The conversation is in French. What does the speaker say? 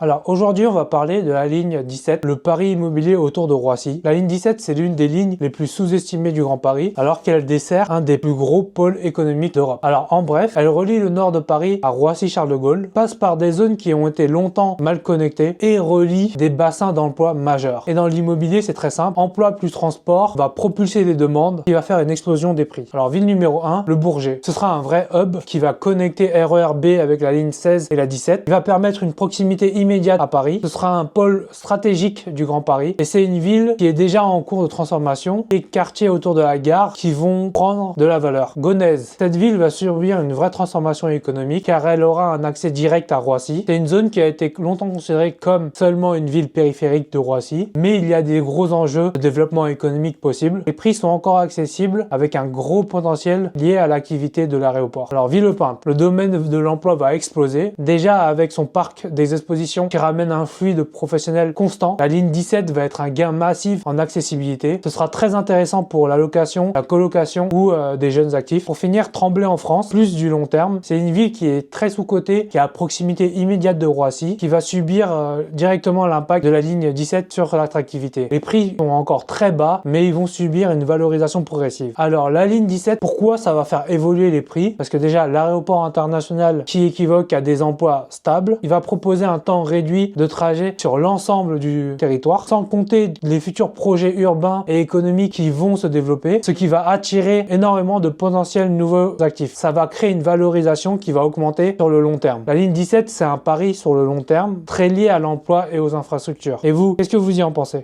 Alors aujourd'hui, on va parler de la ligne 17, le pari immobilier autour de Roissy. La ligne 17, c'est l'une des lignes les plus sous-estimées du Grand Paris, alors qu'elle dessert un des plus gros pôles économiques d'Europe. Alors en bref, elle relie le nord de Paris à Roissy-Charles de Gaulle, passe par des zones qui ont été longtemps mal connectées et relie des bassins d'emploi majeurs. Et dans l'immobilier, c'est très simple, emploi plus transport va propulser les demandes, qui va faire une explosion des prix. Alors ville numéro 1, le Bourget. Ce sera un vrai hub qui va connecter RER B avec la ligne 16 et la 17. Il va permettre une proximité immédiate à Paris. Ce sera un pôle stratégique du Grand Paris et c'est une ville qui est déjà en cours de transformation et quartiers autour de la gare qui vont prendre de la valeur. Gonesse. Cette ville va subir une vraie transformation économique car elle aura un accès direct à Roissy. C'est une zone qui a été longtemps considérée comme seulement une ville périphérique de Roissy, mais il y a des gros enjeux de développement économique possibles. Les prix sont encore accessibles avec un gros potentiel lié à l'activité de l'aéroport. Alors Villepinte, le domaine de l'emploi va exploser. Déjà avec son parc des expositions qui ramène un flux de professionnels constant. La ligne 17 va être un gain massif en accessibilité. Ce sera très intéressant pour la location, la colocation ou des jeunes actifs. Pour finir, Tremblay en France, plus du long terme. C'est une ville qui est très sous-cotée, qui est à proximité immédiate de Roissy, qui va subir directement l'impact de la ligne 17 sur l'attractivité. Les prix sont encore très bas, mais ils vont subir une valorisation progressive. Alors la ligne 17, pourquoi ça va faire évoluer les prix? Parce que déjà, l'aéroport international qui équivoque à des emplois stables, il va proposer un temps réduit de trajet sur l'ensemble du territoire, sans compter les futurs projets urbains et économiques qui vont se développer, ce qui va attirer énormément de potentiels nouveaux actifs. Ça va créer une valorisation qui va augmenter sur le long terme. La ligne 17, c'est un pari sur le long terme, très lié à l'emploi et aux infrastructures. Et vous, qu'est-ce que vous y en pensez?